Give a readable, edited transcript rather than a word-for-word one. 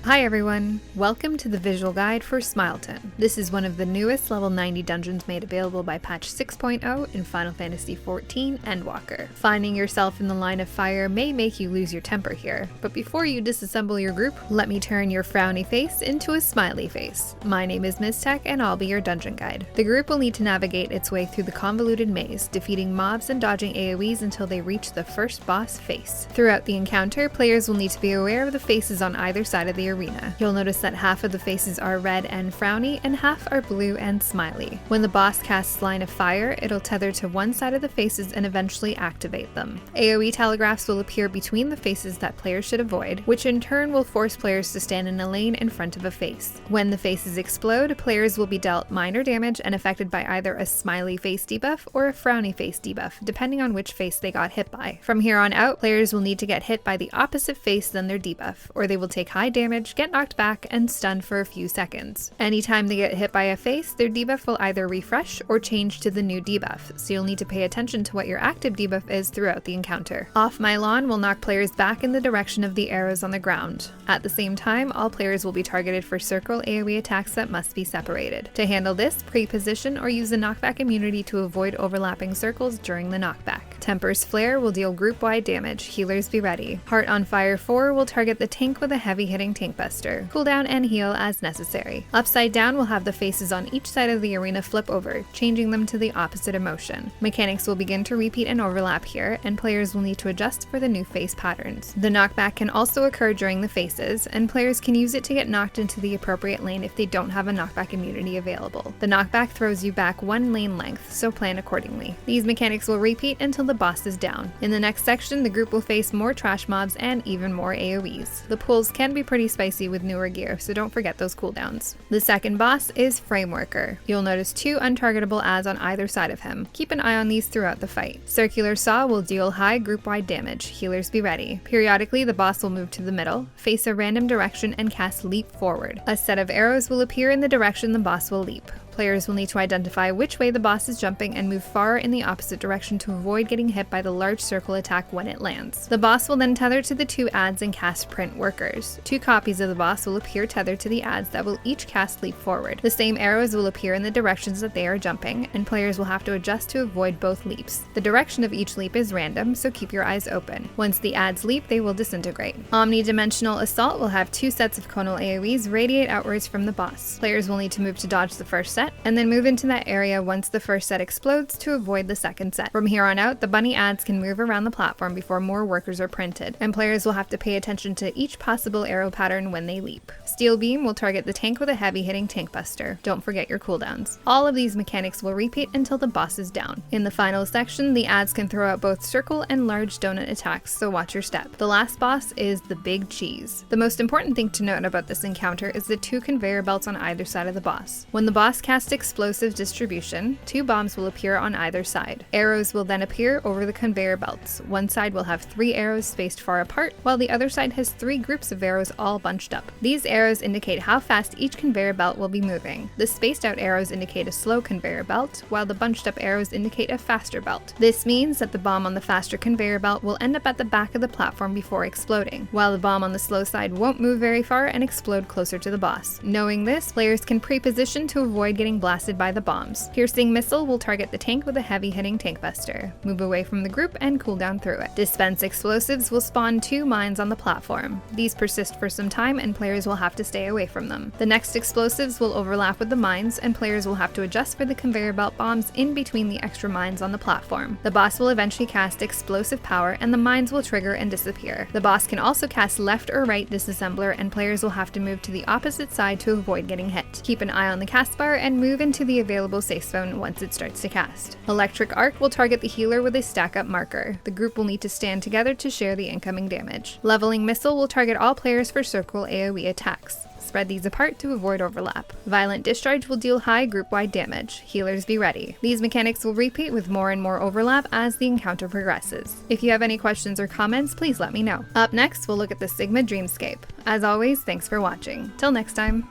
Hi everyone! Welcome to the visual guide for Smileton. This is one of the newest level 90 dungeons made available by patch 6.0 in Final Fantasy XIV Endwalker. Finding yourself in the line of fire may make you lose your temper here, but before you disassemble your group, let me turn your frowny face into a smiley face. My name is Ms. Tech and I'll be your dungeon guide. The group will need to navigate its way through the convoluted maze, defeating mobs and dodging AoEs until they reach the first boss face. Throughout the encounter, players will need to be aware of the faces on either side of the arena. You'll notice that half of the faces are red and frowny and half are blue and smiley. When the boss casts Line of Fire, it'll tether to one side of the faces and eventually activate them. AoE telegraphs will appear between the faces that players should avoid, which in turn will force players to stand in a lane in front of a face. When the faces explode, players will be dealt minor damage and affected by either a smiley face debuff or a frowny face debuff, depending on which face they got hit by. From here on out, players will need to get hit by the opposite face than their debuff, or they will take high damage, get knocked back, and stunned for a few seconds. Anytime they get hit by a face, their debuff will either refresh or change to the new debuff, so you'll need to pay attention to what your active debuff is throughout the encounter. Off My Lawn will knock players back in the direction of the arrows on the ground. At the same time, all players will be targeted for circle AoE attacks that must be separated. To handle this, pre-position or use a knockback immunity to avoid overlapping circles during the knockback. Temper's Flare will deal group-wide damage, healers be ready. Heart on Fire 4 will target the tank with a heavy-hitting tank buster. Cooldown and heal as necessary. Upside Down will have the faces on each side of the arena flip over, changing them to the opposite emotion. Mechanics will begin to repeat and overlap here, and players will need to adjust for the new face patterns. The knockback can also occur during the faces, and players can use it to get knocked into the appropriate lane if they don't have a knockback immunity available. The knockback throws you back one lane length, so plan accordingly. These mechanics will repeat until the boss is down. In the next section, the group will face more trash mobs and even more AoEs. The pulls can be pretty spicy with newer gear, so don't forget those cooldowns. The second boss is Frameworker. You'll notice two untargetable adds on either side of him. Keep an eye on these throughout the fight. Circular Saw will deal high group-wide damage. Healers be ready. Periodically, the boss will move to the middle, face a random direction, and cast Leap Forward. A set of arrows will appear in the direction the boss will leap. Players will need to identify which way the boss is jumping and move far in the opposite direction to avoid getting hit by the large circle attack when it lands. The boss will then tether to the two adds and cast Print Workers. Two copies of the boss will appear tethered to the adds that will each cast Leap Forward. The same arrows will appear in the directions that they are jumping, and players will have to adjust to avoid both leaps. The direction of each leap is random, so keep your eyes open. Once the adds leap, they will disintegrate. Omnidimensional Assault will have two sets of conal AoEs radiate outwards from the boss. Players will need to move to dodge the first set, and then move into that area once the first set explodes to avoid the second set. From here on out, the bunny adds can move around the platform before more workers are printed, and players will have to pay attention to each possible arrow pattern when they leap. Steel Beam will target the tank with a heavy-hitting tank buster. Don't forget your cooldowns. All of these mechanics will repeat until the boss is down. In the final section, the adds can throw out both circle and large donut attacks, so watch your step. The last boss is the Big Cheese. The most important thing to note about this encounter is the two conveyor belts on either side of the boss. When the boss casts Explosive Distribution, two bombs will appear on either side. Arrows will then appear over the conveyor belts. One side will have 3 arrows spaced far apart, while the other side has 3 groups of arrows all bunched up. These arrows indicate how fast each conveyor belt will be moving. The spaced out arrows indicate a slow conveyor belt, while the bunched up arrows indicate a faster belt. This means that the bomb on the faster conveyor belt will end up at the back of the platform before exploding, while the bomb on the slow side won't move very far and explode closer to the boss. Knowing this, players can pre-position to avoid getting blasted by the bombs. Piercing Missile will target the tank with a heavy-hitting tank buster. Move away from the group and cool down through it. Dispense Explosives will spawn 2 mines on the platform. These persist for some time and players will have to stay away from them. The next explosives will overlap with the mines, and players will have to adjust for the conveyor belt bombs in between the extra mines on the platform. The boss will eventually cast Explosive Power and the mines will trigger and disappear. The boss can also cast left or right disassembler, and players will have to move to the opposite side to avoid getting hit. Keep an eye on the cast bar and move into the available safe zone once it starts to cast. Electric Arc will target the healer with a stack-up marker. The group will need to stand together to share the incoming damage. Leveling Missile will target all players for circle AoE attacks. Spread these apart to avoid overlap. Violent Discharge will deal high group-wide damage. Healers be ready. These mechanics will repeat with more and more overlap as the encounter progresses. If you have any questions or comments, please let me know. Up next, we'll look at the Sigma Dreamscape. As always, thanks for watching. Till next time.